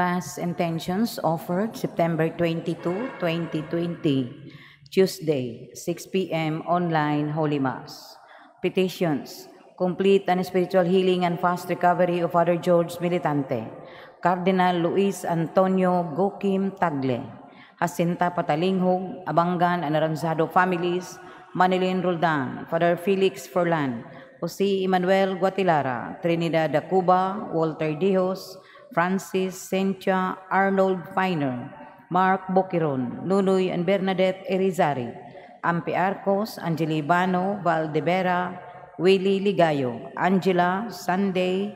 Mass intentions offered September 22, 2020, Tuesday, 6 p.m. online Holy Mass. Petitions: complete and spiritual healing and fast recovery of Father George Militante, Cardinal Luis Antonio Gokim Tagle, Jacinta Patalinghog, Abangan and Aranzado families, Manilin Roldan, Father Felix Forlan, Jose Emmanuel Guatilara, Trinidad Dacuba, Walter Dijos, Francis Sentia, Arnold Finer, Mark Boquiron, Nunoy and Bernadette Erizari, Ampi Arcos, Angeli Bano, Valdevera, Willie Ligayo, Angela, Sunday,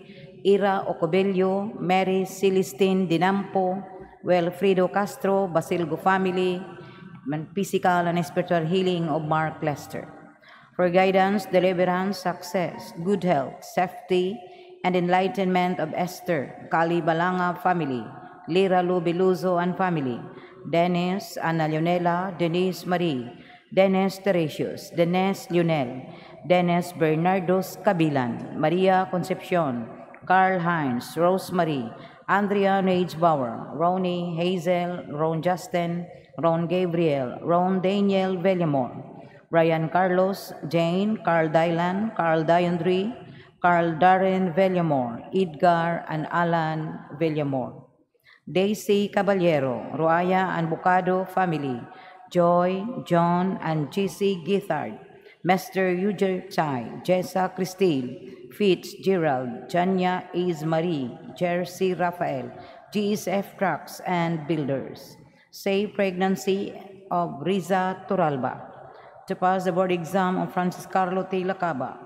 Ira Ocobello, Mary Celestine Dinampo, Wilfredo Castro, Basilgo family, physical and spiritual healing of Mark Lester. For guidance, deliverance, success, good health, safety, and enlightenment of Esther, Kali Balanga family, Lira Lubiluzo and family, Dennis, Ana Leonela, Denise Marie, Dennis Teresius, Dennis Lionel, Dennis Bernardos Cabilan, Maria Concepcion, Carl Heinz, Rosemary, Andrea Nage Bauer, Ronnie, Hazel, Ron Justin, Ron Gabriel, Ron Daniel Villamor, Ryan Carlos, Jane, Carl Dylan, Carl Diondry, Carl Darren Villamor, Edgar and Alan Villamor, Daisy Caballero, Roaya and Bocado family, Joy, John and GC Githard, Mr. Eugene Chai, Jessa Christine, Fitzgerald, Janya Is Marie, Jersey Raphael, GSF Trucks and Builders. Safe pregnancy of Riza Turalba. To pass the board exam of Francis Carlo T. Lacaba.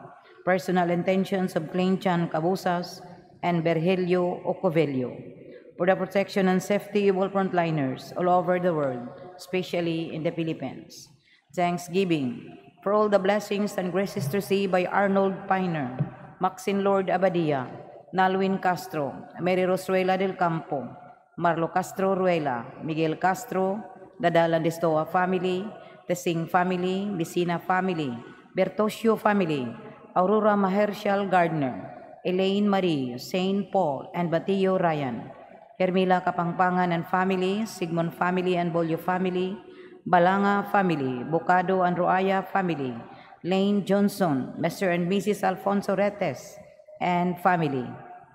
Personal intentions of Clenchan Cabusas and Berhelio Ocovelio. For the protection and safety of all frontliners all over the world, especially in the Philippines. Thanksgiving for all the blessings and graces received by Arnold Piner, Maxine Lord Abadia, Nalwin Castro, Mary Rosuela del Campo, Marlo Castro Ruela, Miguel Castro, Dadalan Destoa family, Tesing family, Vicina family, Bertosio family, Aurora Mahershal Gardner, Elaine Marie, Saint Paul, and Batillo Ryan, Hermila Kapangpangan and family, Sigmund family and Bolio family, Balanga family, Bocado and Roaya family, Lane Johnson, Mr. and Mrs. Alfonso Retes and family,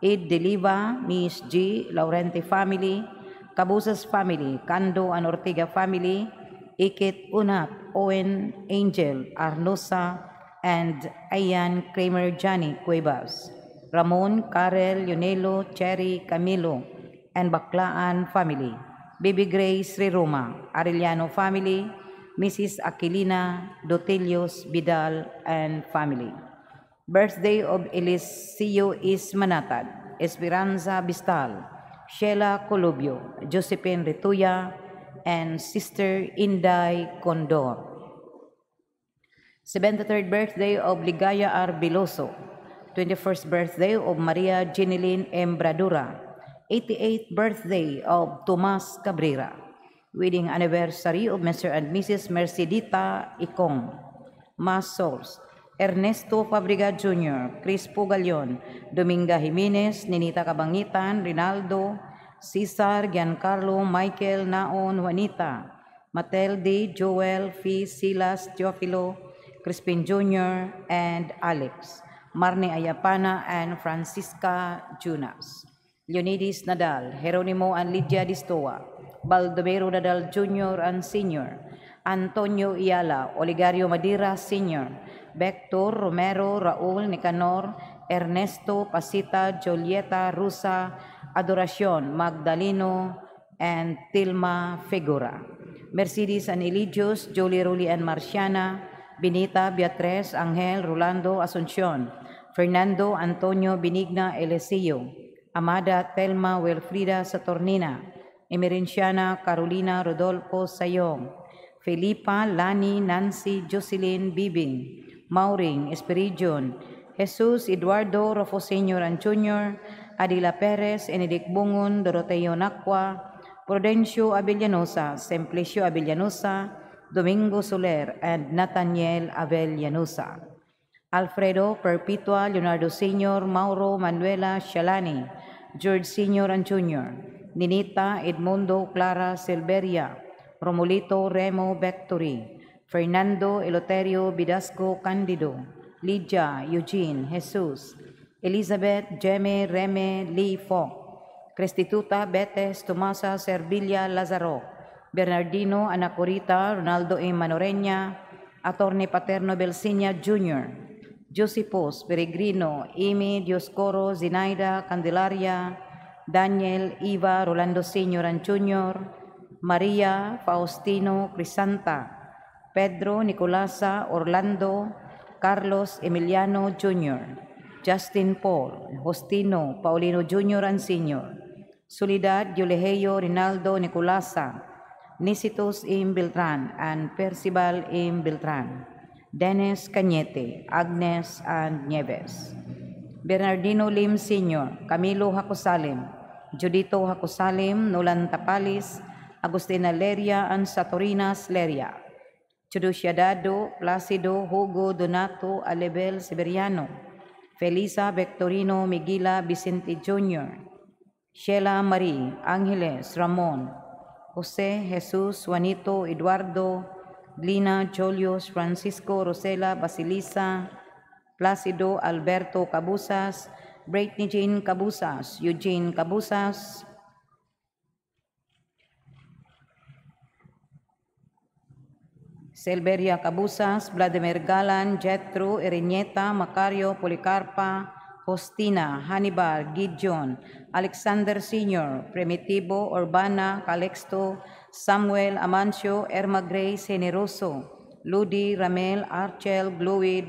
Ed Deliva, Miss G. Laurenti family, Cabusas family, Cando and Ortega family, Ikit Unap, Owen Angel, Arnosa, and Ayan Kramer Johnny Cuevas, Ramon, Karel, Yonelo, Cherry, Camilo, and Baklaan family, Baby Grace Riroma, Arellano family, Mrs. Aquilina, Dotelios Vidal, and family. Birthday of Eliseo Ismanatad, Esperanza Bistal, Sheila Colubio, Josephine Rituya, and Sister Inday Condor. 73rd birthday of Ligaya R. Biloso, 21st birthday of Maria Jeneline M. Bradura, 88th birthday of Tomas Cabrera, wedding anniversary of Mr. and Mrs. Mercedita Icong, Mass Souls, Ernesto Fabriga Jr., Chris Pugalion, Dominga Jimenez, Ninita Cabangitan, Rinaldo, Cesar, Giancarlo, Michael, Naon, Juanita, Matilde, Joel, Fee, Silas, Teofilo, Crispin Jr., and Alex, Marne Ayapana, and Francisca Junas, Leonidas Nadal, Jeronimo and Lydia Distoa, Baldomero Nadal Jr. and Sr., Antonio Iala, Oligario Madira Sr., Vector, Romero, Raul, Nicanor, Ernesto, Pasita, Julieta, Rusa, Adoracion, Magdaleno, and Tilma Figura, Mercedes and Eligios, Jolie Ruli and Marciana, Benita, Beatriz, Angel, Rolando, Asuncion, Fernando, Antonio, Benigna, Eliseo, Amada, Telma, Wilfrida, Saturnina, Emerenciana, Carolina, Rodolfo, Sayong, Felipa, Lani, Nancy, Jocelyn, Bibing, Mauring, Esperidion, Jesus, Eduardo, Rofo Sr. and Jr., Adila Perez, Enedic Bungon, Doroteo Nacua, Prudencio Avellanosa, Simplicio Avellanosa, Domingo Soler, and Nathaniel Avellanosa. Alfredo Perpetua, Leonardo Sr., Mauro, Manuela, Shalani, George Sr. and Jr., Ninita Edmundo Clara Silveria, Romulito Remo Victory, Fernando Eloterio Vidasco Candido, Lydia Eugene Jesus, Elizabeth Jeme Reme Lee Fok, Crestituta Betes Tomasa Servilia Lazaro, Bernardino Anacorita Ronaldo M. Manoreña, Attorney Paterno Belsinia Jr., Josepos Peregrino, Amy Dioscoro Zinaida Candelaria, Daniel Iva Rolando Sr. and Jr., Maria Faustino Crisanta, Pedro Nicolasa Orlando, Carlos Emiliano Jr., Justin Paul, Justino Paulino Jr. and Sr., Soledad Yuleheyo Rinaldo Nicolasa, Nicitos M. Beltran and Percival M. Beltran, Dennis Cañete, Agnes and Nieves, Bernardino Lim Sr., Camilo Hacosalim, Judito Hacosalim, Nolan Tapalis, Agustina Leria and Satorinas Leria, Chuduciadado, Placido, Hugo Donato Alebel Siberiano, Felisa Victorino Miguila Vicente Jr., Sheila Marie Angeles Ramon, Jose Jesus Juanito Eduardo, Lina Julius Francisco Rosela Basilisa, Placido Alberto Cabusas, Brittany Jean Cabusas, Eugene Cabusas, Silveria Cabusas, Vladimir Galan, Jetro, Erenieta, Macario, Policarpa, Justina, Hannibal, Gideon, Alexander Sr., Primitivo, Urbana, Calixto, Samuel, Amancio, Erma Grace, Generoso, Ludi, Ramel, Archel, Gluid,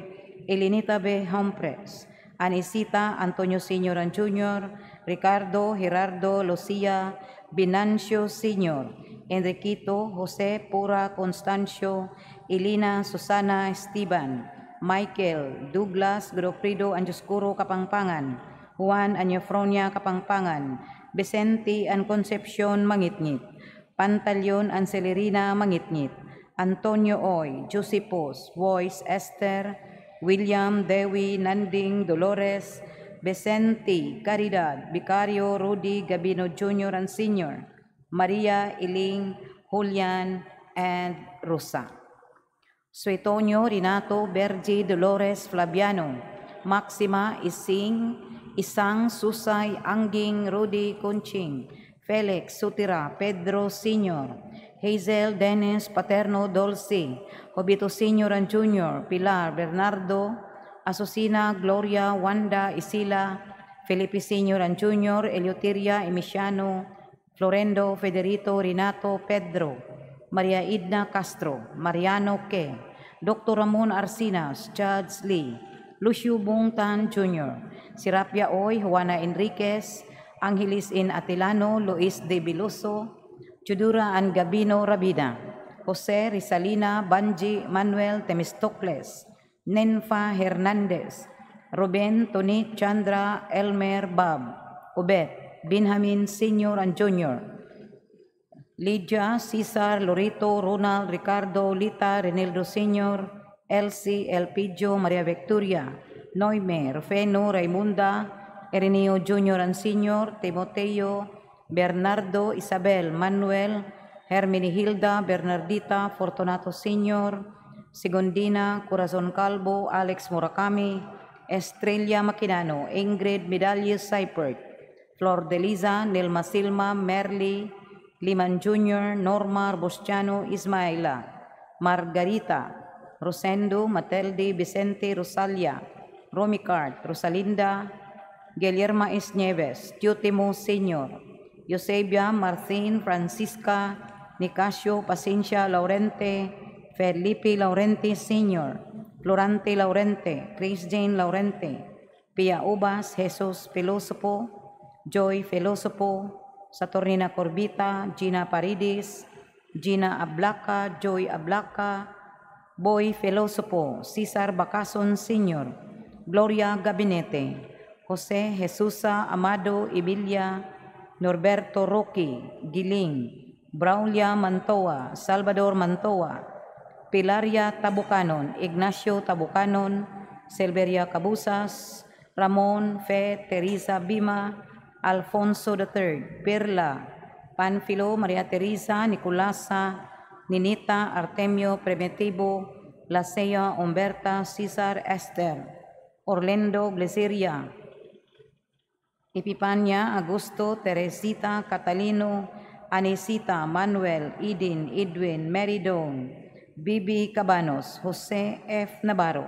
Elinita B. Humphres, Anisita, Antonio Sr. and Jr., Ricardo, Gerardo, Lucia, Binancio Sr., Enriquito, Jose, Pura, Constancio, Elina, Susana, Esteban, Michael, Douglas, Godofredo Anjoscuro Kapangpangan, Juan Anyofronia Kapangpangan, Vicente and Concepcion Mangitngit, Pantaleon and Celerina Mangitngit, Antonio Oy, Josepos, Voice, Esther, William, Dewi, Nanding, Dolores, Vicente, Caridad, Vicario, Rudy, Gabino Jr. and Sr., Maria, Iling, Julian, and Rosa. Suetonio, Renato, Bergie, Dolores, Flaviano, Maxima, Isang, Susay, Angging, Rudy, Conching, Felix, Sutira, Pedro Sr., Hazel, Dennis, Paterno, Dulce, Jobito Sr. and Jr., Pilar, Bernardo, Asusina, Gloria, Wanda, Isila, Felipe Sr. and Jr., Eleuteria, Emiciano, Florendo, Federico, Renato, Pedro, Maria Idna Castro, Mariano Ke, Dr. Ramon Arcinas, Judge Lee, Lucio Bungtan Jr., Sirapia Oy, Juana Enriquez, Angelis N. Atilano, Luis De Biloso, Chudura and Gabino Rabida, Jose Rizalina, Banji, Manuel Temistocles, Nenfa Hernandez, Ruben, Tony, Chandra, Elmer, Bob, Ubet, Benjamin Sr. and Jr., Lydia, Cesar, Lorito, Ronald, Ricardo, Lita, Renildo Sr., Elsie, Elpidio, Maria Victoria, Noime, Rufeno, Raimunda, Ireneo Jr. and Sr., Timoteo, Bernardo, Isabel, Manuel, Hermenegilda, Bernardita, Fortunato Sr., Segundina, Corazon Calvo, Alex Murakami, Estrella Maquinano, Ingrid Medalles Seipert, Flor de Liza, Nelma Silma, Merly, Liman Jr., Norma Bosciano, Ismaila, Margarita, Rosendo, Matilde, Vicente, Rosalia, Romicart, Rosalinda, Guillerma S. Nieves, Teotimo Sr., Eusebia, Martín, Francisca, Nicasio, Paciencia, Laurente, Felipe Laurente Sr., Florante Laurente, Chris Jane Laurente, Pia Ubas, Jesus Filósofo, Joy Filósofo, Saturnina Corbita, Gina Paredes, Gina Ablaca, Joy Ablaca, Boy Filósofo, Cesar Bacason Sr., Gloria Gabinete, Jose Jesusa Amado Ibilia, Norberto Roque, Giling, Braulia Mantoa, Salvador Mantoa, Pilaria Tabucanon, Ignacio Tabucanon, Silveria Cabusas, Ramon Fe, Teresa Bima, Alfonso III, Perla, Panfilo, Maria Teresa, Nicolasa, Ninita, Artemio, Primitivo, Lasea, Umberta, Cesar, Esther, Orlando, Glesiria, Epipania, Augusto, Teresita, Catalino, Anisita, Manuel, Edin, Edwin, Mary Dawn, Bibi Cabanos, Jose F. Navarro,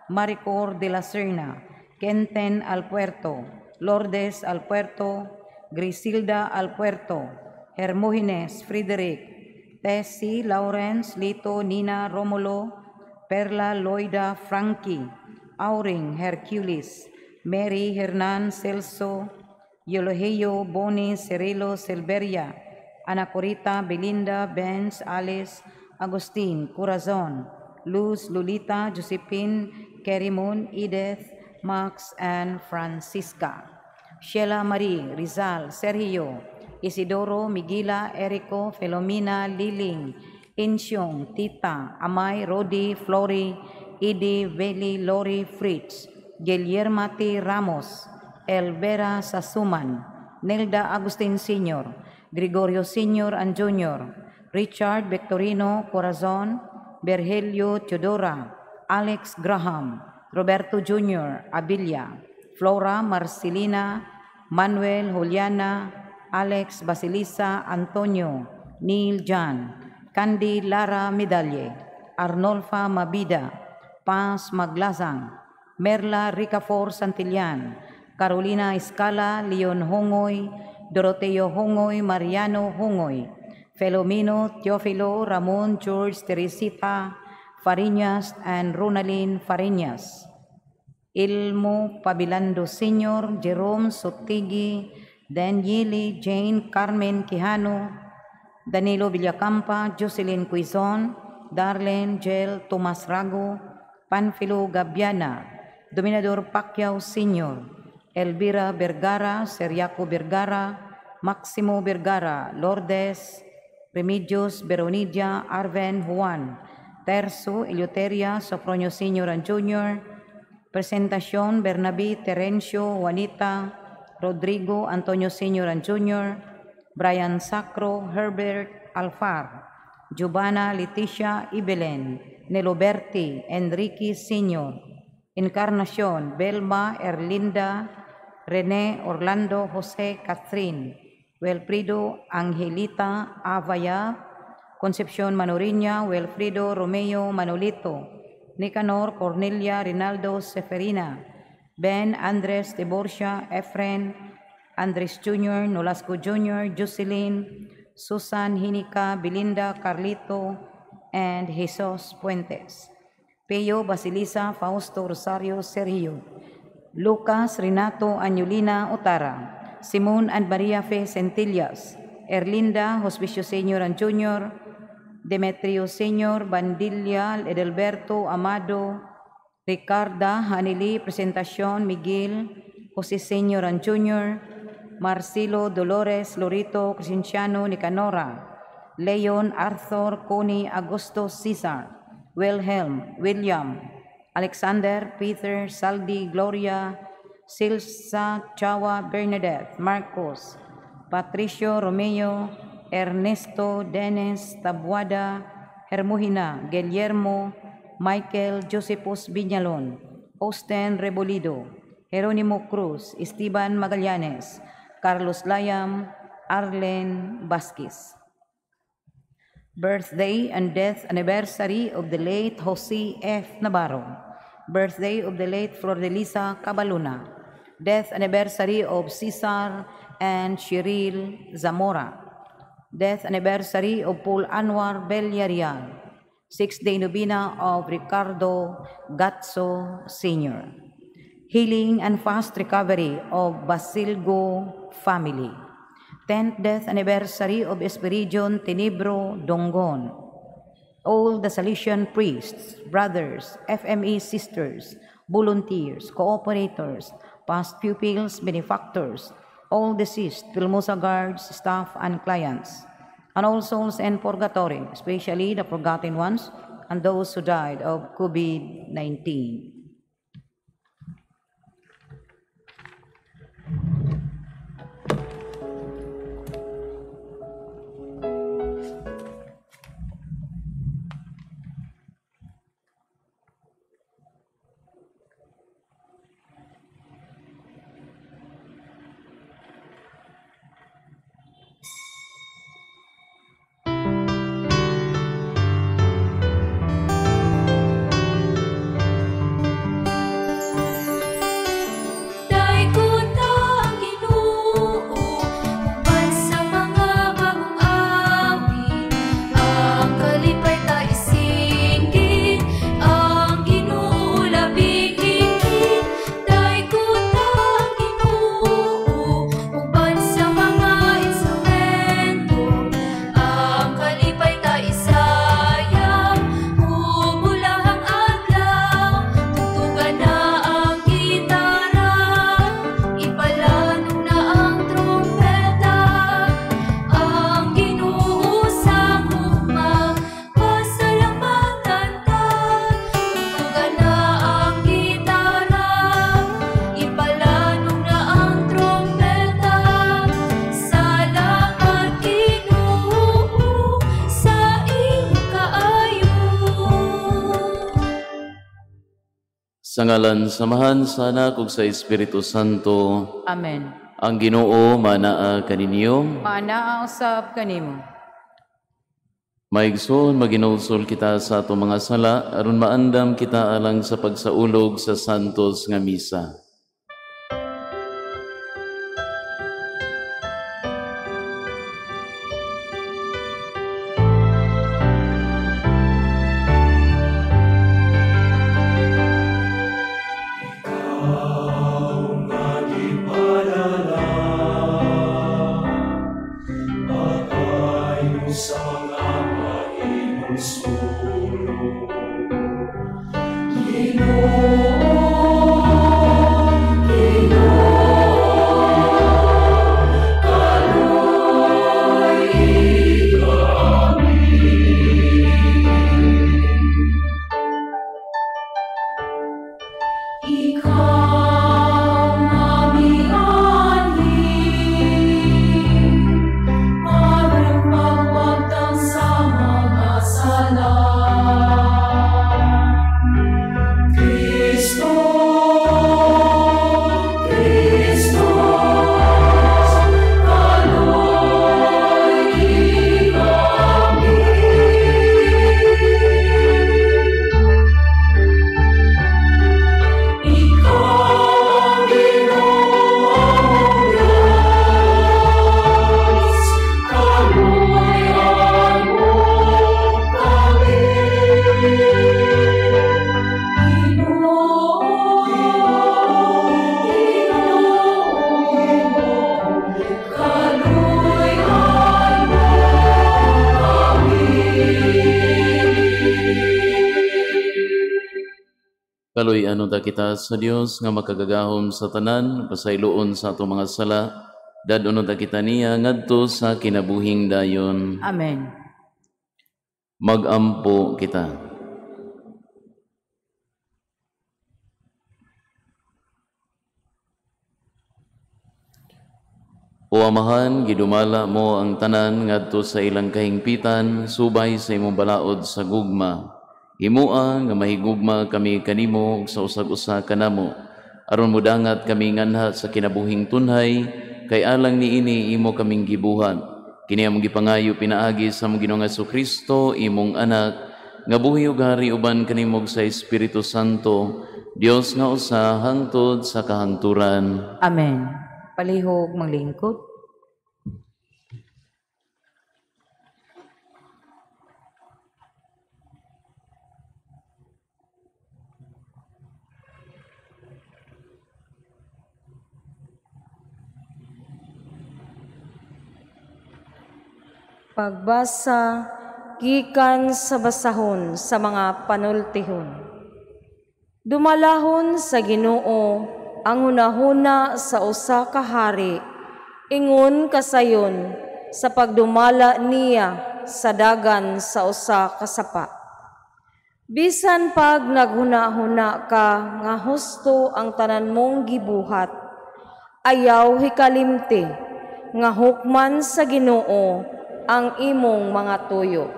Maricor de la Serna, Kenten Alpuerto, Lourdes Alpuerto, Grisilda Alpuerto, Hermógenes Frederick, Tessie, Lawrence, Lito, Nina, Romulo, Perla, Loida, Frankie, Auring, Hercules, Mary, Hernan, Celso, Eulogio, Boni, Cirilo, Silveria, Ana Corita, Belinda, Benz, Alice, Agustin, Corazon, Luz, Lolita, Josephine, Kerimon, Edith, Max, and Francisca. Sheila Marie, Rizal, Sergio, Isidoro, Miguela, Erico, Filomena, Liling, Insyong, Tita, Amay, Rodi, Flori, Idi, Veli, Lori, Fritz, Guillermati Ramos, Elvera Sasuman, Nelda Agustin Sr., Gregorio Sr. and Jr., Richard Victorino Corazon, Virgilio Teodora, Alex Graham, Roberto Jr., Abilia, Flora Marcelina, Manuel Juliana, Alex Basilisa Antonio, Neil Jan, Candy Lara Medalye, Arnolfa Mabida, Paz Maglasang, Merla Ricafor Santillan, Carolina Escala, Leon Hongoy, Doroteo Hongoy, Mariano Hongoy, Felomino, Teofilo, Ramon, George, Teresita, Fariñas, and Ronaldin Fariñas. Ilmo Pabilando Sr., Jerome Sotigi, Daniele, Jane, Carmen Quijano, Danilo Villacampa, Jocelyn Quizon, Darlene, Jel, Tomas Rago, Panfilo Gabiana, Dominador Pacquiao Sr., Elvira Vergara, Seriaco Vergara, Maximo Vergara, Lourdes, Remedios, Veronidia, Arven, Juan, Terzo, Eleuteria, Sofronio Sr. and Jr., Presentación, Bernabe, Terencio, Juanita, Rodrigo, Antonio Sr. and Jr., Brian Sacro, Herbert Alfar, Giovanna, Leticia, Ibelen, Neloberti, Enrique Sr., Encarnación, Belma, Erlinda, René, Orlando, José, Catherine, Wilfrido, Angelita, Avaya, Concepción Manoriña, Wilfrido, Romeo, Manolito, Nicanor, Cornelia, Rinaldo, Seferina, Ben, Andres, Deborcia, Efren, Andres Jr., Nolasco Jr., Jocelyn, Susan, Hinika, Belinda, Carlito, and Jesus Puentes. Peyo, Basilisa, Fausto, Rosario, Sergio, Lucas, Renato, Añulina, Otara, Simon and Maria Fe Centillas, Erlinda, Hospicio Sr. and Jr., Demetrio Sr., Bandilla, Edelberto, Amado, Ricarda, Hanili, Presentación, Miguel, José Sr. and Jr., Marcelo, Dolores, Lorito, Crescenciano, Nicanora, Leon, Arthur, Connie, Augusto, Cesar, Wilhelm, William, Alexander, Peter, Saldi, Gloria, Silsa, Chawa, Bernadette, Marcos, Patricio, Romeo, Ernesto, Dennis, Tabuada, Hermogina, Guillermo, Michael, Josepos Viñalon, Austin Rebolido, Jerónimo Cruz, Esteban Magallanes, Carlos Layam, Arlen Vasquez. Birthday and death anniversary of the late Jose F. Navarro. Birthday of the late Flordelisa Cabaluna. Death anniversary of Cesar and Cheryl Zamora. Death anniversary of Paul Anwar Bellarial. 6th-day novena of Ricardo Gatso Sr. Healing and fast recovery of Basilgo family. 10th death anniversary of Espiridion Tenebro Dongon. All the Salesian priests, brothers, FME sisters, volunteers, cooperators, past pupils, benefactors, all deceased, Filmosa guards, staff, and clients, and all souls in purgatory, especially the forgotten ones and those who died of COVID-19. Sa ngalan samahan sa Anak ug sa Espiritu Santo. Amen. Ang Ginoo manaa kaninyo. Manaa usab kanimo. Maigsoon maginulsol kita sa ato mga sala aron maandam kita alang sa pagsaulog sa santos nga misa. Kaloy ano ta kita sa Dios nga makagagahom sa tanan, pasayloon sa ato mga sala, dadono ta kita niya ngadto sa kinabuhing dayon. Amen. Magampo kita. O Amahan, gidumala mo ang tanan ngadto sa ilang kahingpitan, subay sa imong balaod sa gugma. Himua nga mahigugma kami kanimo sa usag-usa kanamo, aron mudangat kami nganha sa kinabuhing tunhay, kay alang niini imo kaming gibuhat. Kini among gipangayo pinaagi sa among Ginoong Jesucristo, imong anak, nga buhi ug hari uban kanimog sa Espiritu Santo, Dios nga usa hangtod sa kahangturan. Amen. Palihog manglingkod. Pagbasa gikan sa basahon sa mga panultihon. Dumalahon sa Ginoo ang hunahuna sa usa ka hari, ingon kasayon sa pagdumala niya sa dagan sa usa ka sapa. Bisan pag naghuna-huna ka nga husto ang tanan mong gibuhat, ayaw hikalimti nga hukman sa Ginoo ang imong mga tuyo.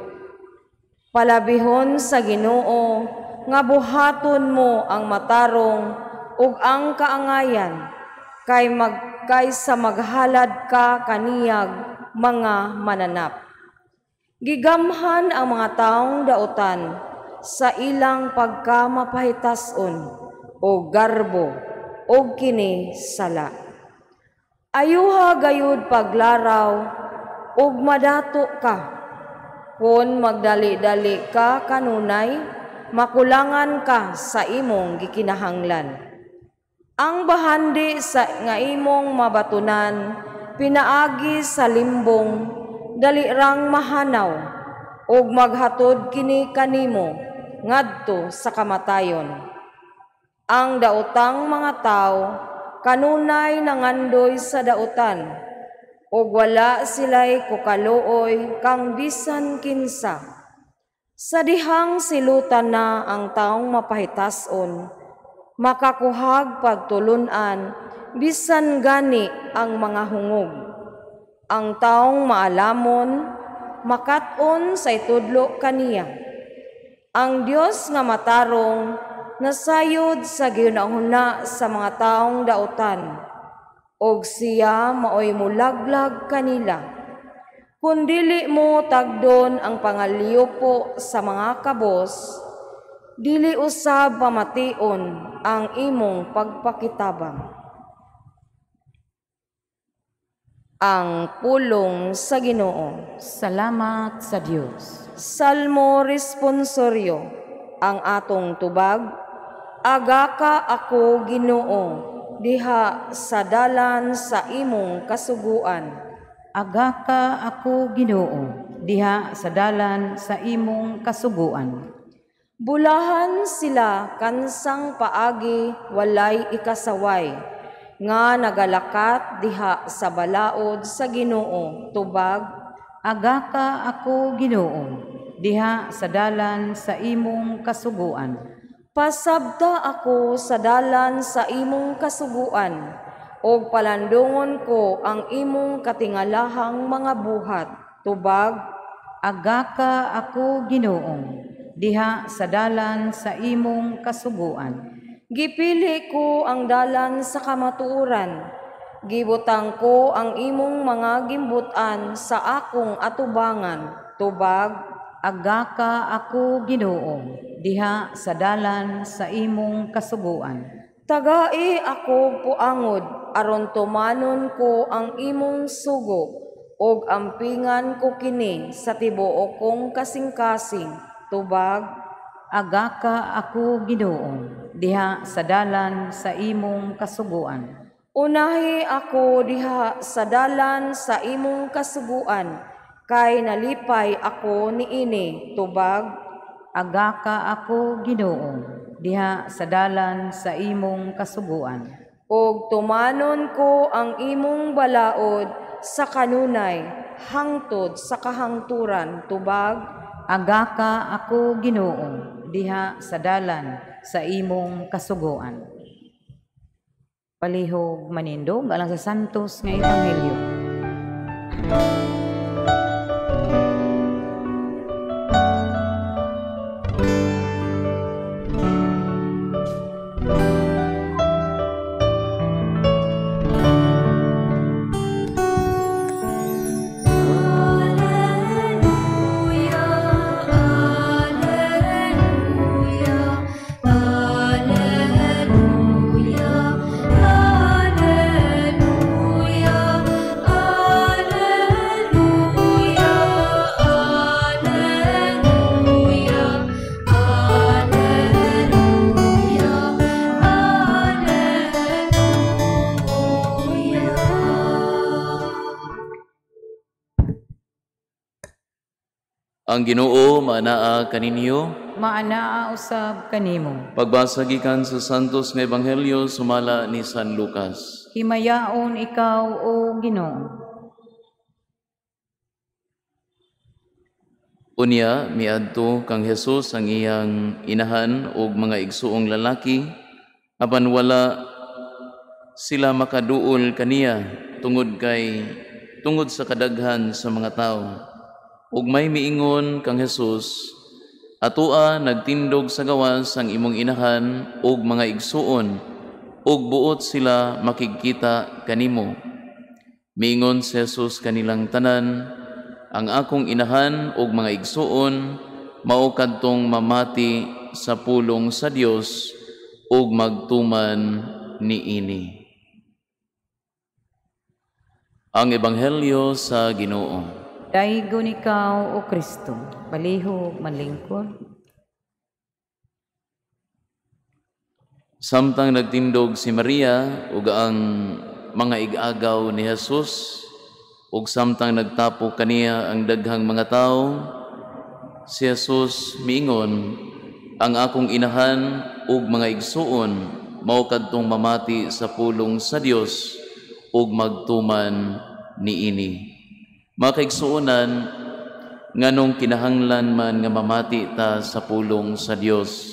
Palabihon sa Ginoo nga buhaton mo ang matarong ug ang kaangayan, kaysa maghalad ka kaniyag mga mananap. Gigamhan ang mga taong dautan sa ilang pagkamapahitason o garbo o kini sala. Ayuha gayud paglaraw ug madato ka. Kung magdali-dali ka kanunay, makulangan ka sa imong gikinahanglan. Ang bahandi sa nga imong mabatunan, pinaagi sa limbong, dali rang mahanaw, ug maghatod kini kanimo ngadto sa kamatayon. Ang daotang mga tao kanunay nangandoy sa dautan, ug wala sila'y kukaluoy kang bisan kinsa. Sa dihang silutan na ang taong mapahitason, makakuhag pagtulunan bisan gani ang mga hungog. Ang taong maalamon, makat-on sa itudlo kaniya. Ang Dios nga matarong, nasayod sa ginahuna sa mga taong dautan, og siya maoy mulaglag kanila. Kung dili mo tagdon ang pangaliyopo sa mga kabos, dili usab pamation ang imong pagpakitabang. Ang pulong sa Ginoo. Salamat sa Dios. Salmo responsoryo. Ang atong tubag, agaka ako Ginoo, diha sa dalan sa imong kasuguan. Agaka ako Ginoo, diha sa dalan sa imong kasuguan. Bulahan sila kansang paagi walay ikasaway, nga nagalakat diha sa balaod sa Ginoo. Tubag, Agaka ako Ginoo, diha sa dalan sa imong kasuguan. pasabta ako sa dalan sa imong kasuguan, og palandungon ko ang imong katingalahang mga buhat. Tubag, Agaka ako Ginoo, diha sa dalan sa imong kasuguan. gipili ko ang dalan sa kamatuoran, gibutang ko ang imong mga gimbutan sa akong atubangan. Tubag, Agaka ako Ginoo, diha sa dalan sa imong kasuguan. tagai ako puangod, aron tumanon ko ang imong sugo, og ampingan ko kini sa tibuok kong kasing-kasing. Tubag, Agaka ako Ginoo, diha sa dalan sa imong kasuguan. unahi ako diha sa dalan sa imong kasuguan, kay nalipay ako niini. Tubag, Agaka ako Ginoo, diha sa dalan sa imong kasuguan. og tumanon ko ang imong balaod sa kanunay, hangtod sa kahangturan. Tubag, Agaka ako Ginoo, diha sa dalan sa imong kasuguan. Palihog manindog alang sa santos nga ebanghelyo. Ang Ginoo maanaa kaninyo. Maanaa usab kanimo. Pagbasa gikan sa santos nga ebanghelyo sumala ni San Lucas. Himayaon ikaw o Ginoo. Unya miadto kang Hesus ang iyang inahan ug mga igsuong lalaki apan wala sila makaduol kaniya tungod sa kadaghan sa mga tawo. Ug may miingon kang Hesus, atoa nagtindog sa gawas ang imong inahan ug mga igsuon ug buot sila makikita kanimo. Miingon si Hesus kanilang tanan, ang akong inahan ug mga igsuon mao kadtong mamati sa pulong sa Dios ug magtuman niini. Ang ebanghelyo sa Ginoo. Daigon ikaw o Kristo. Palihog manlingkod. Samtang nagtindog si Maria ug ang mga igagaw ni Jesus ug samtang nagtapo kaniya ang daghang mga tawo, si Jesus miingon, ang akong inahan ug mga igsuon mao kadtong mamati sa pulong sa Dios ug magtuman niini. Mga kaigsuonan, nganong kinahanglan man nga mamati ta sa pulong sa Dios,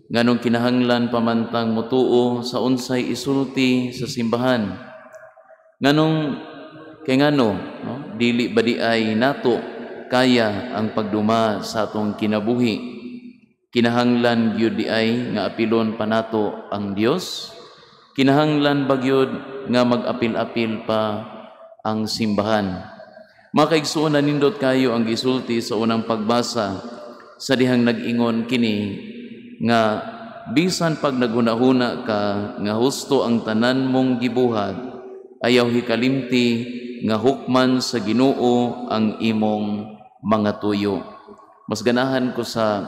nganong kinahanglan pamantang mutuo sa unsay isulti sa simbahan, kay ngano, dili ba di ay nato kaya ang pagduma sa atong kinabuhi, Kinahanglan gyud di ay nga apilon panato ang Dios. Kinahanglan ba gyud nga mag-apil-apil pa ang simbahan. Mga kaigsuon, nindot kayo ang gisulti sa unang pagbasa sa dihang nag-ingon kini nga bisan pag naghunahuna ka nga husto ang tanan mong gibuhat, ayaw hikalimti nga hukman sa Ginoo ang imong mga tuyo. Mas ganahan ko sa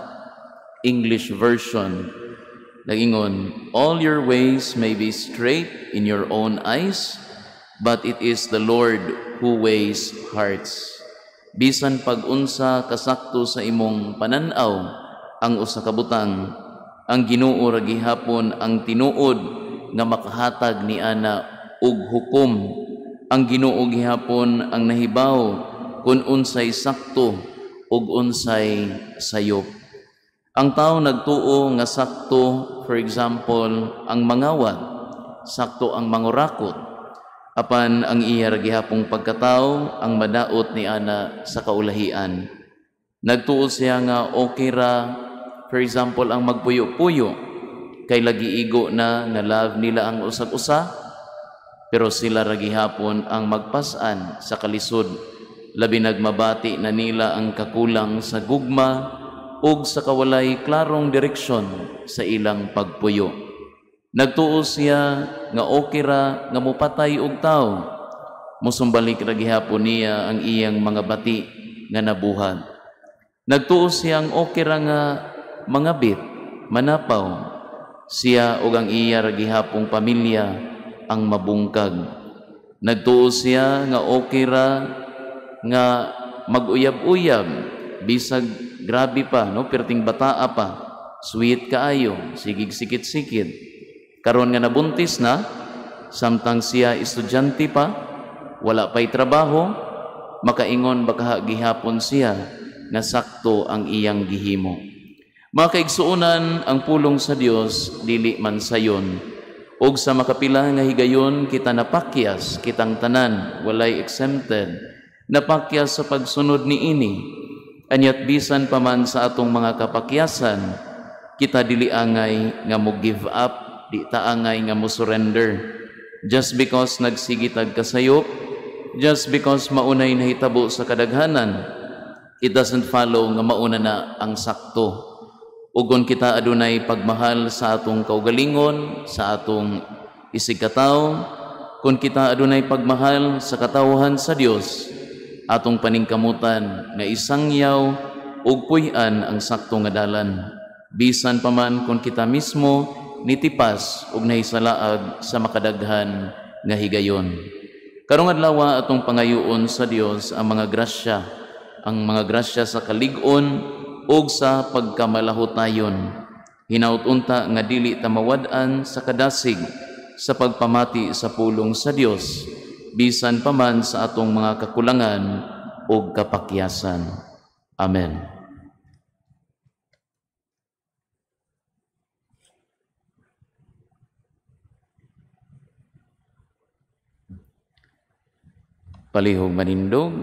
English version, nag-ingon, all your ways may be straight in your own eyes, but it is the Lord who weighs hearts. Bisan pag-unsa kasakto sa imong pananaw ang usa ka butang, ang Ginoo ra gihapon ang tinuod nga makahatag ni ana og hukom. Ang Ginoo gihapon ang nahibaw kung unsay sakto ug unsay sayop. Ang tao nagtuo nga sakto, for example, ang mangawat, sakto ang mangurakot, apan ang iya ra gihapong pagkatao ang madaot ni ana sa kaulahian. Nagtuo siya nga okay ra, for example, ang magpuyo-puyo, kay lagi-igo na nga love nila ang usag-usa, pero sila ra gihapon ang magpas-an sa kalisod, labi nagmabati na nila ang kakulang sa gugma ug sa kawalay klarong direksyon sa ilang pagpuyo. Nagtuo siya nga okay ra nga mupatay og tao, musumbalik ra gihapon niya ang iyang mga bati nga nabuhat. Nagtuo siyang okay ra nga mangabit, manapaw, siya ug ang iya ra gihapong pamilya ang mabungkag. Nagtuo siya nga okay ra nga mag-uyab-uyab, bisag grabe pa, no? Perting bataa pa, sweet kaayo, sigig sikit-sikit. Karon nga nabuntis na, samtang siya estudyante pa, wala pa'y trabaho, makaingon baka gihapon siya nga sakto ang iyang gihimo. Mga kaigsuonan, ang pulong sa Dios dili man sayon, ug sa makapila nga higayon kita napakyas, kitang tanan, walay exempted, napakyas sa pagsunod ni ini. Anyat bisan pa man sa atong mga kapakyasan, kita dili angay nga mo give up, di ta angay nga mo surrender. Just because nagsigitag kasayop, just because maunay nahitabo sa kadaghanan, it doesn't follow nga mauna na ang sakto. Ugon kita adunay pagmahal sa atong kaugalingon, sa atong isigkataw, kung kita adunay pagmahal sa katawhan sa Dios, atong paningkamutan nga isangyaw ug puy-an ang sakto nga dalan. Bisan pa man kung kita mismo nitipas ug nahisalaag sa makadaghan nga higayon. Karong adlaw atong pangayoon sa Dios ang mga grasya sa kalig-on ug sa pagkamalahotayon. Hinaut-unta nga dili ta mawad-an sa kadasig sa pagpamati sa pulong sa Dios, bisan pa man sa atong mga kakulangan o kapakyasan. Amen. Palihog manindog.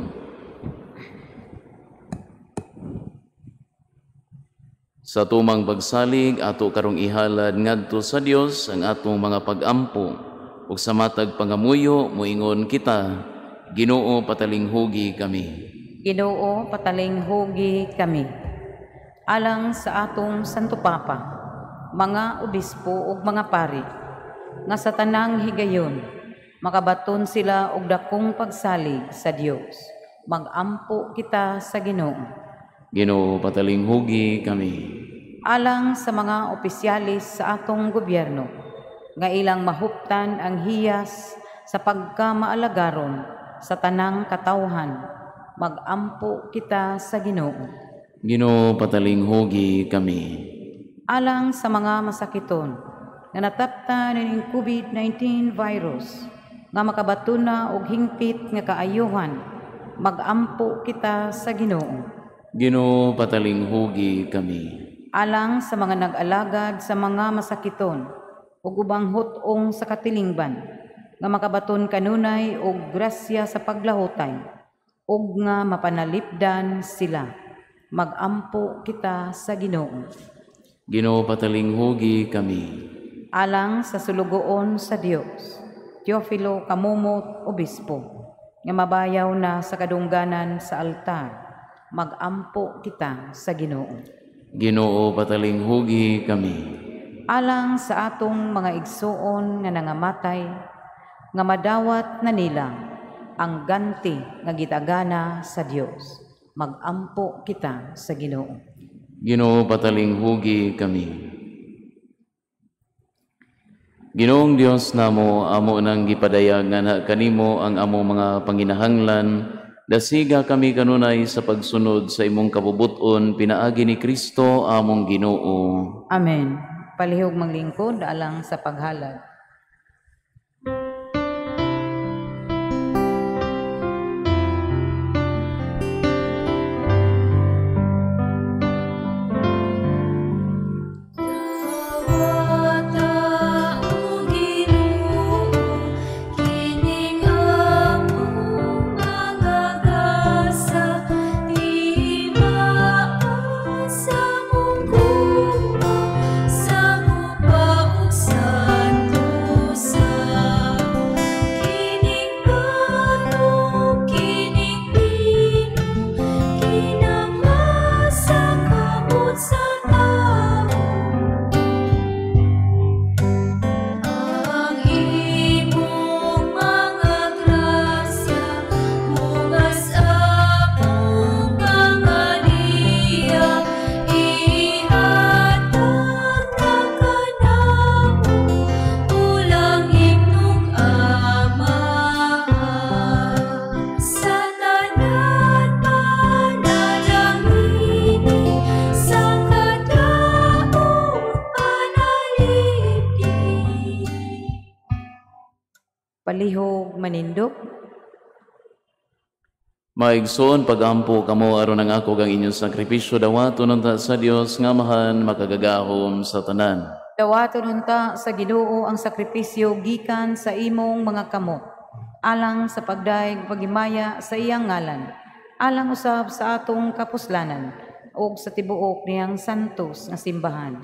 Sa tumang pagsalig, ato karong ihalad ngadto sa Dios ang atong mga pag-ampo, ug sa matag pangamuyo moingon kita, Ginoo patalinghugi kami. Ginoo patalinghugi kami. Alang sa atong Santo Papa, mga obispo ug mga pari, nga sa tanang higayon, makabaton sila og dakong pagsalig sa Dios. Magampo kita sa Ginoo. Ginoo patalinghugi kami. Alang sa mga opisyalis sa atong gobyerno, nga ilang mahuptan ang hiyas sa pagkamaalagaron sa tanang katawhan, magampo kita sa Ginoo. Ginoo patalinghugi kami. Alang sa mga masakiton nga nataptan ning COVID-19 virus, nga makabatuna og hingpit nga kaayuhan, magampo kita sa Ginoo. Ginoo patalinghugi kami. Alang sa mga nag-alagad sa mga masakiton ug ubang hutong sa katilingban, nga makabaton kanunay og grasya sa paglahutay ug nga mapanalipdan sila, magampo kita sa Ginoo. Ginoo patalinghugi kami. Alang sa sulugoon sa Dios, Teofilo Kamumot, Obispo, nga mabayaw na sa kadungganan sa altar, magampo kita sa Ginoo. Ginoo patalinghugi kami. Alang sa atong mga igsuon nga nangamatay, nga madawat na nila ang ganti nga gitagana sa Dios, magampo kita sa Ginoo. Ginoo patalinghugi kami. Ginoong Dios namo, amo nang gipadayag nga kanimo ang amo mga panginahanglan, dasiga kami kanunay sa pagsunod sa imong kabubuton pinaagi ni Kristo among Ginoo. Amen. Palihog manglingkod alang sa paghalad. Palihog manindog. Maigsoon pagampo kamo aron ang ako gang inyong sakripisyo dawaton unta sa Dios nga mahan makagagahom sa tanan. Dawaton unta sa Ginoo ang sakripisyo gikan sa imong mga kamot, alang sa pagdaig pagimaya sa iyang ngalan, alang usab sa atong kapuslanan, ug sa tibuok niyang santos nga simbahan.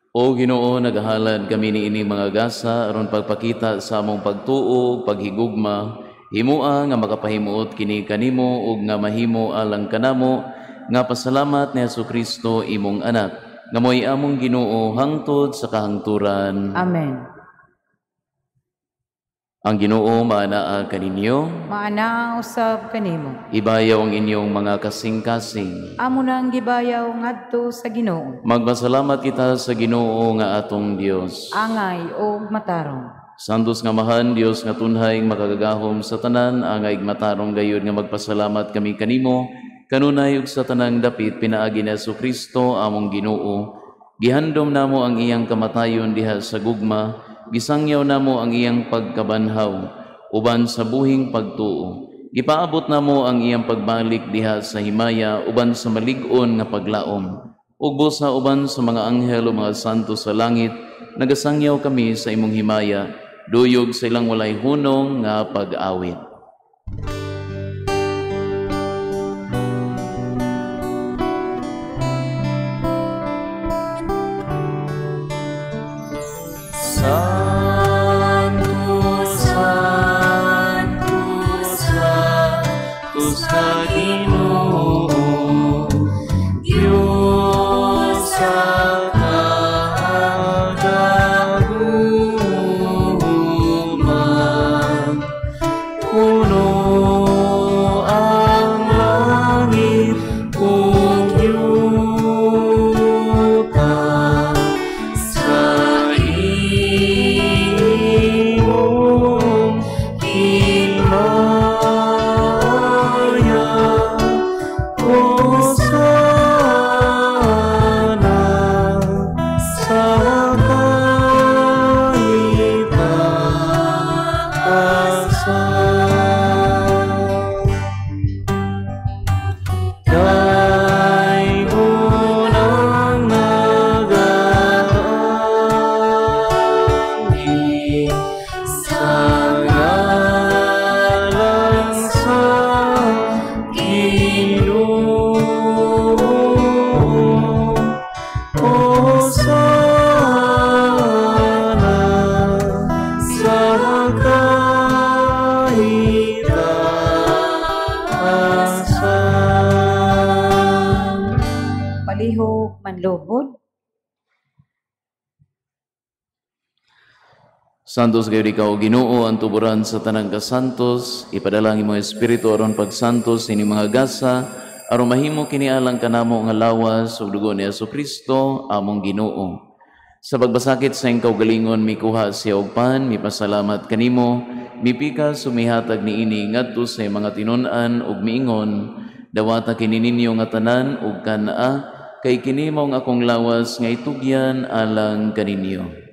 O Ginoo, nagahalad kami ni ini mga gasa aron pagpakita sa among pagtuo, paghigugma, himua nga makapahimuot kini kanimo ug nga mahimo alang kanamo, nga pasalamat ni Jesucristo imong anak, nga moy among Ginoo hangtod sa kahangturan. Amen. Ang Ginoo maanaa kaninyo, Maana usab kanimo. ibayaw ang inyong mga kasing-kasing. Amo nang gibayaw ngadto sa Ginoo. Magpasalamat kita sa Ginoo nga atong Dios. Angay ug matarong. Santos nga mahan Dios nga tunhay makagagahom sa tanan, angay matarong gayud nga magpasalamat kami kanimo, kanunay ug sa tanang dapit pinaagi ni Jesucristo among Ginoo. Gihandom namo ang iyang kamatayon diha sa gugma, gisangyaw namo ang iyang pagkabanhaw uban sa buhing pagtuo. Gipaabot namo ang iyang pagbalik diha sa himaya uban sa malig-on nga paglaom. Ug busa uban sa mga anghel o mga santo sa langit, nagasangyaw kami sa imong himaya, duyog sa ilang walay hunong nga pag-awit. Sa Ginoo, Diyos sa kahagaguman, puno ang langit kung yuta sa iyong himaya. Hosana sa kaitaasan. Palihog manlubod. Santos kayo ikaw, Ginoo, ang tuburan sa tanang kasantos, ipadalangin mo Espiritu aron pagsantos ini mga gasa, aron mahimo kinialang kanamo nga lawas ug dugo ni Jesucristo among Ginoo. Sa pagbasakit sa iyang kaugalingon mikuha siya og pan, mipasalamat kanimo, mipika sumihatag niini ngadto sa iyang mga tinun-an ug miingon, dawata kini ninyo nga tanan ug kanaa, kay kini mao nga akong lawas nga itugyan alang kaninyo.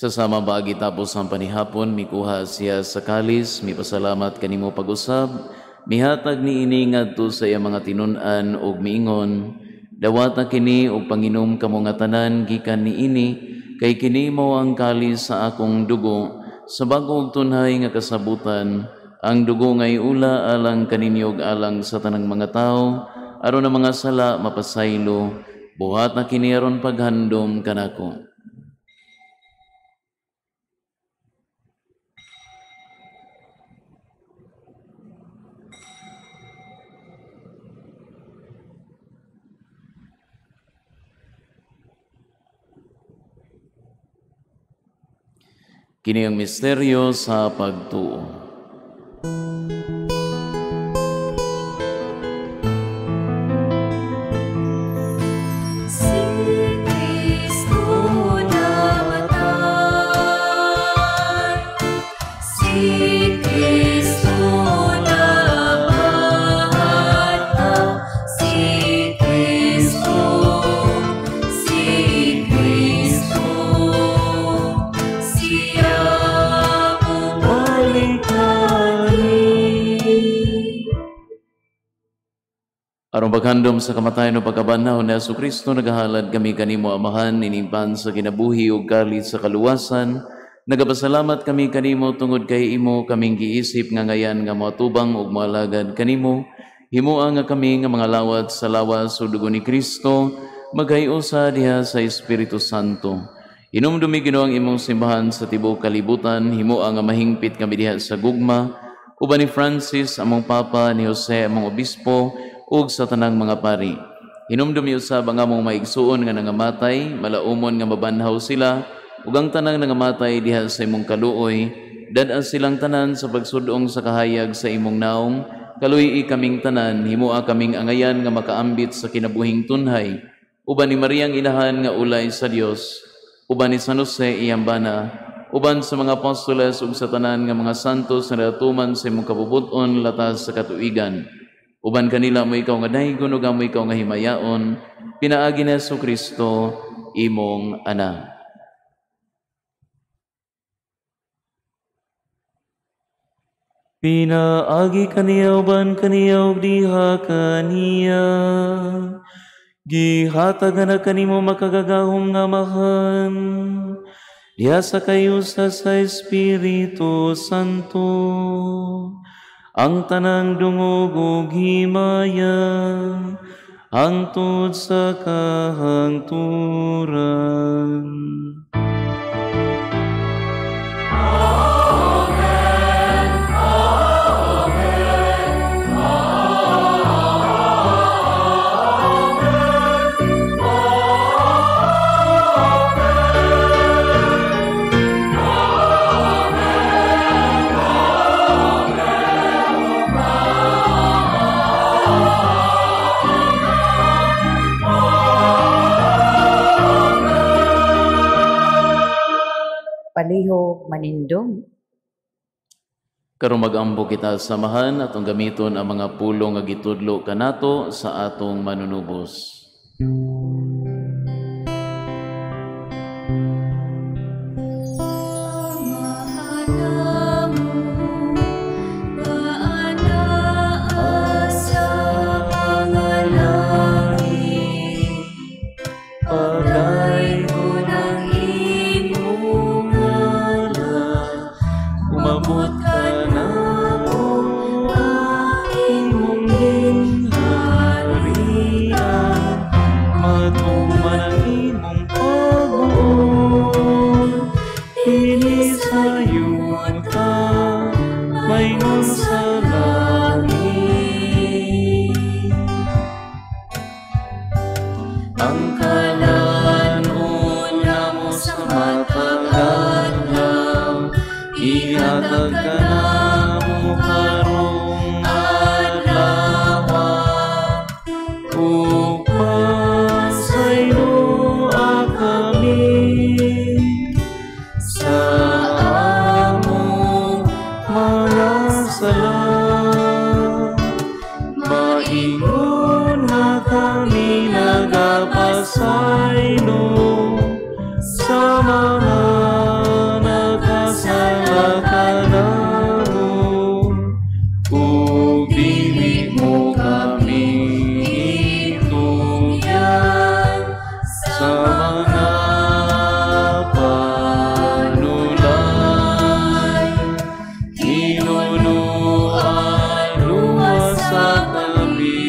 Sa sama baagi tapos ang panihapon, mikuha siya sa kalis, mipasalamat kanimo pag-usab, mihatag ni ini ngadto sa iya mga tinun-an ug miingon, dawata kini ug panginom kamo nga tanan gikan ni ini, kay kini mao ang kalis sa akong dugo, sa bag-o ug tunhay nga kasabutan, ang dugo nga iula alang kaninyo ug alang sa tanang mga tao, aron ang mga sala mapasaylo, buhat na kini aron paghandom kanako. Kini ang misteryo sa pagtuo. Si Kristo namatay, si Kristo namatay, si Kristo, siya Aron paghandom sa kamatayon o pagkabanhaw ni Jesucristo, nagahalad kami kanimo Amahan, inimpan sa kinabuhi ug kalit sa kaluwasan. Nagapasalamat kami kanimo tungod kay imo kaming giisip nga ngayan nga moatubang ug moalagad kanimo. Himua nga kami nga mga lawat sa lawas o dugo ni Kristo, magayusa diha sa Espiritu Santo. Inumdumi Ginoo ang imong simbahan sa tibuok kalibutan, himua nga mahingpit kami diha sa gugma, uban ni Francis among Papa, ni Jose among Obispo, ug sa tanang mga pari. Hinumdumi usab ang among maigsuon nga nangamatay, malaumon nga mabanhaw sila, ug ang tanang nangamatay diha sa imong kaluoy, dad-an silang tanan sa pagsudong sa kahayag sa imong naong, kaluy kaming tanan, himua kaming angayan nga makaambit sa kinabuhing tunhay, uban ni Mariang inahan nga ulay sa Dios, uban ni San Jose iyang bana, uban sa mga apostoles ug sa tanan nga mga santos na natuman sa imong kabubuton latas sa katuigan. Uban kanila mo ikaw nga daygon ug mo ikaw nga himayaon, pinaagi ni Jesucristo imong anak. Pinaagi kaniya uban kaniya ug diha kaniya. Gihatagan na kanimo makagagahom nga Amahan, diha sa kayusa sa Espiritu Santo, ang tanang dungog ug himaya, hangtod sa kahangturan. Palihog manindong. Karon mag-ambo kita sa Amahan atong gamiton ang mga pulong nga gitudlo kanato sa atong manunubos. Paanaa sa mga langit. ang kalanon na mo sa matagalaw, ihatag ka na mo karong adlaw, upasaylo kami sa among mga sala. Maingon na kami nagapasaylo sa mga nagkasala kanamo, ug dili mo kami itugyan sa mga panulay. Kinunuan luwas sa kami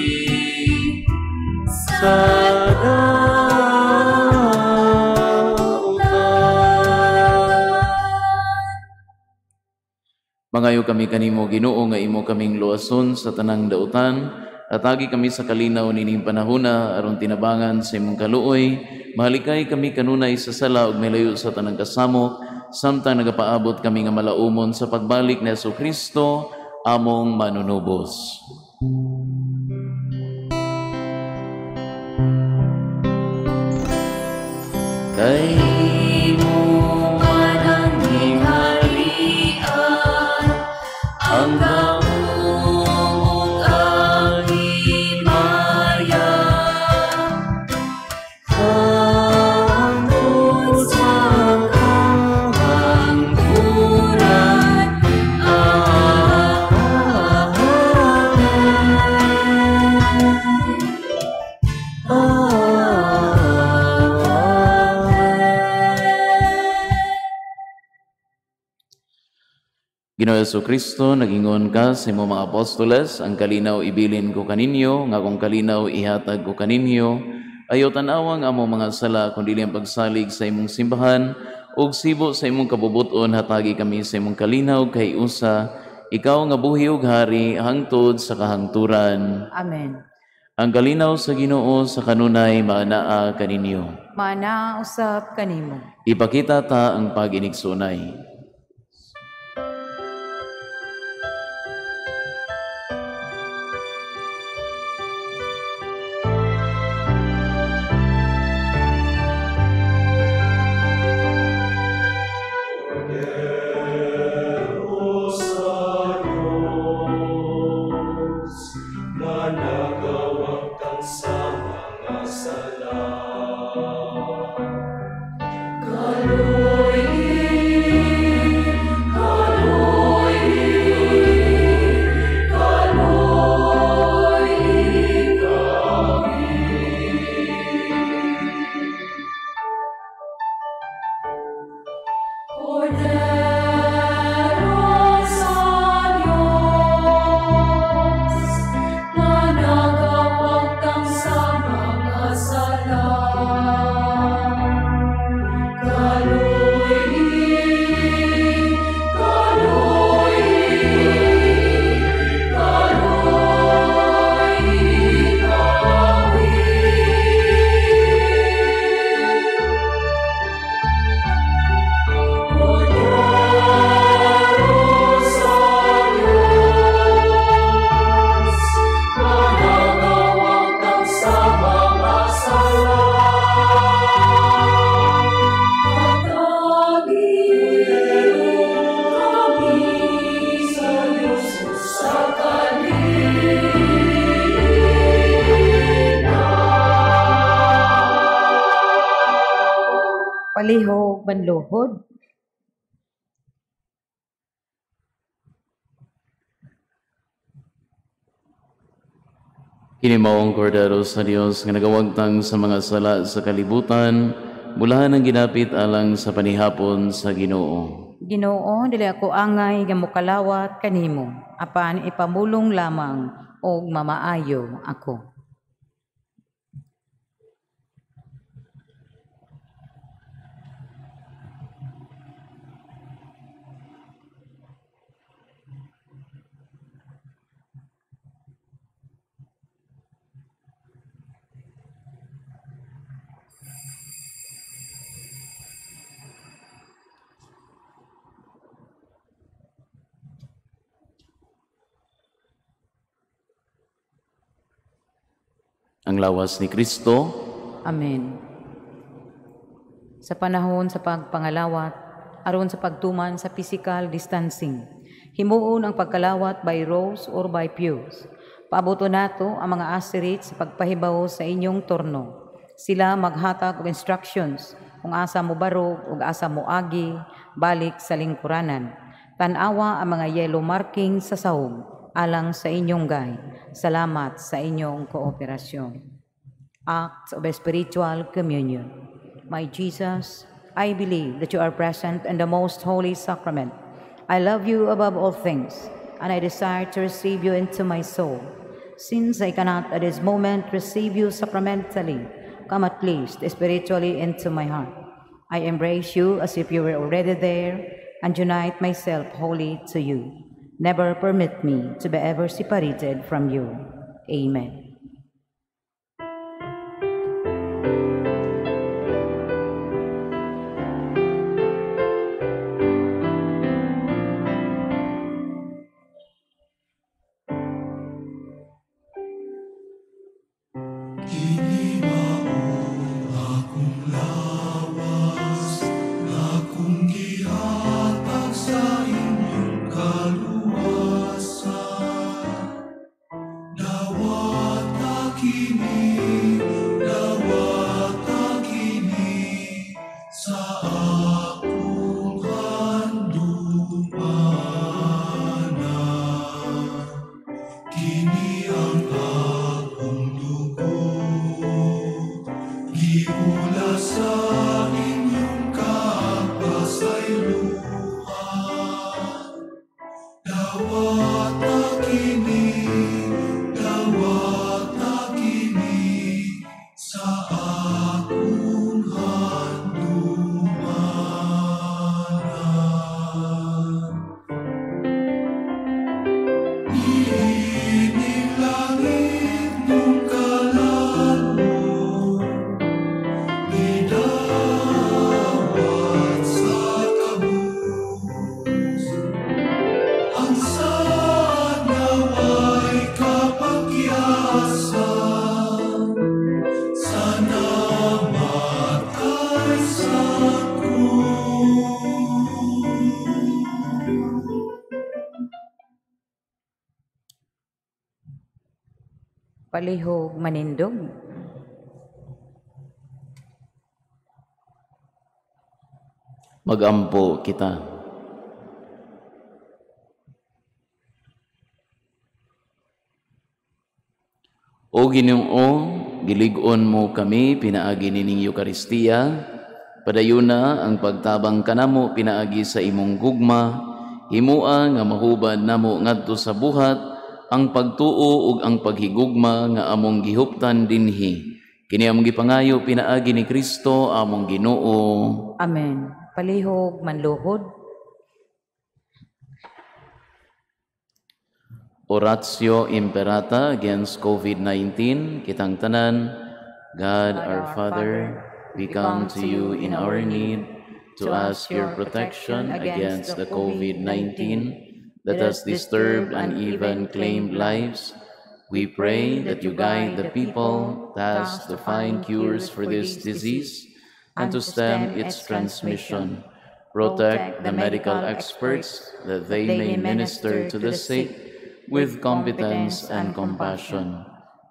sa Mangayo kami kanimo Ginoo nga imo kaming luwason sa tanang dautan, at agi kami sa kalinaw nining panahona aron tinabangan sa imong kaluoy. Mahalikay kami kanunay sa sala ug milayo sa tanang kasamok, samtang nagapaabot kami nga malaumon sa pagbalik ni Jesucristo among manunubos. Kay imo manang hinghalian ang kaong ahimaya, hangtod sa kahangturan. Ginoo Jesucristo, nagingon ka sa imong mga apostoles, ang kalinaw ibilin ko kaninyo, nga kung kalinaw ihatag ko kaninyo, ayaw tanawang among mga sala, kundi ang pagsalig sa imong simbahan, ug sibo sa imong kabubuton, hatagi kami sa imong kalinaw kay usa, ikaw nga buhi ug hari, hangtod sa kahangturan. Amen. Ang kalinaw sa Ginoo sa kanunay maanaa kaninyo. Mana usab kanimo. Ipakita ta ang pag-inigsunay. Palihog banluhod. Kini mao ang kordero sa Dios nga nagawagtang sa mga sala sa kalibutan, mulahan ang ginapit alang sa panihapon sa Ginoo. Ginoo, dili ako angay nga mokalawat kanimo, apan ipamulong lamang og mamaayo ako. ang lawas ni Kristo, Amen. Sa panahon sa pagpangalawat, aron sa pagtuman sa physical distancing, himuon ang pagkalawat by rows or by pews. Paaboto nato ang mga aserit sa pagpahibaw sa inyong turno. Sila maghatag og instructions kung asa mo barog ug asa mo agi balik sa lingkuranan. Tanawa ang mga yellow marking sa sahog alang sa inyong gay. Salamat sa inyong kooperasyon. Acts of Spiritual Communion. My Jesus, I believe that you are present in the most holy sacrament. I love you above all things, and I desire to receive you into my soul. Since I cannot at this moment receive you sacramentally, come at least spiritually into my heart. I embrace you as if you were already there, and unite myself wholly to you. Never permit me to be ever separated from you. Amen. Palihog manindog. magampo kita. O Ginoo, gilig-on mo kami pinaagi nining Eucharistia, padayuna ang pagtabang kanamo pinaagi sa imong gugma, himua nga mahubad namo ngadto sa buhat ang pagtuo ug ang paghigugma nga among gihuptan dinhi. Kini among gipangayo pinaagi ni Kristo among Ginoo. Amen. Palihog manluhod. Oratio Imperata against COVID-19, kitang tanan. God our Father, we come to you in our need to ask your protection against the COVID-19 that has disturbed and even claimed lives. We pray that you guide the people tasked to find cures for this disease and to stem its transmission. Protect the medical experts that they may minister to the sick with competence and compassion.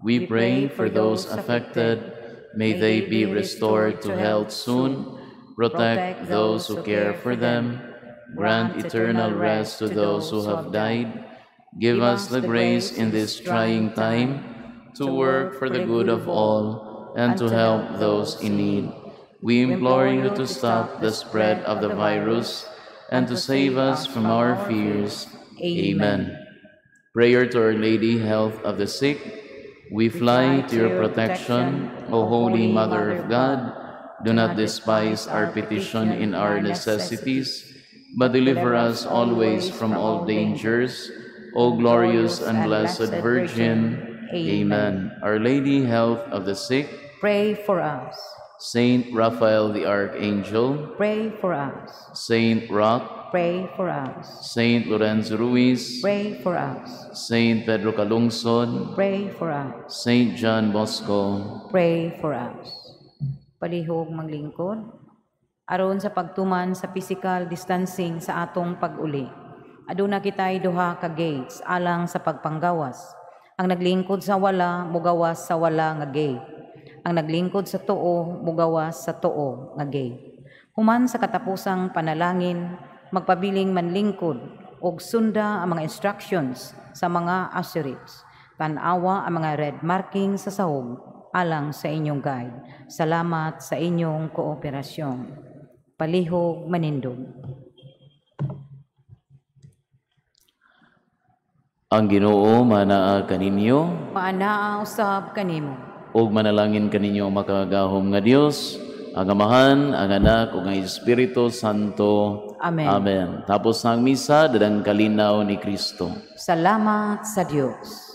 We pray for those affected. May they be restored to health soon. Protect those who care for them. Grant eternal rest to those who have died. Give us the grace in this trying time to work for the good of all and to help those in need. We implore you to stop the spread of the virus and to save us from our fears. Amen. Prayer to Our Lady, Health of the Sick. We fly to your protection, O Holy Mother of God. Do not despise our petition in our necessities, but deliver us always from all dangers, O glorious and blessed Virgin. Amen. Our Lady, Health of the Sick. Pray for us. Saint Raphael the Archangel, pray for us. Saint Rock, Pray for us. Saint Lorenzo Ruiz, Pray for us. Saint Pedro Calungsod, Pray for us. Saint John Bosco, Pray for us. Palihog maglingkod. Aron sa pagtuman sa physical distancing sa atong pag-uli. Aduna kitay duha ka gates alang sa pagpanggawas. Ang naglingkod sa wala, mugawas sa wala nga gate. Ang naglingkod sa tuo, mugawas sa tuo nga gate. Human sa katapusang panalangin, magpabiling manlingkod og sunda ang mga instructions sa mga usherites. Tanawa ang mga red marking sa sahog alang sa inyong guide. Salamat sa inyong kooperasyon. Palihog manindog. ang Ginoo manaa kaninyo, Maanaa usab kanimo. ug manalangin kaninyo makagahom nga Dios, ang Amahan, ang Anak, ug ang Espiritu Santo. Amen. Amen. Tapos ng misa, dadang kalinaw ni Kristo. Salamat sa Diyos.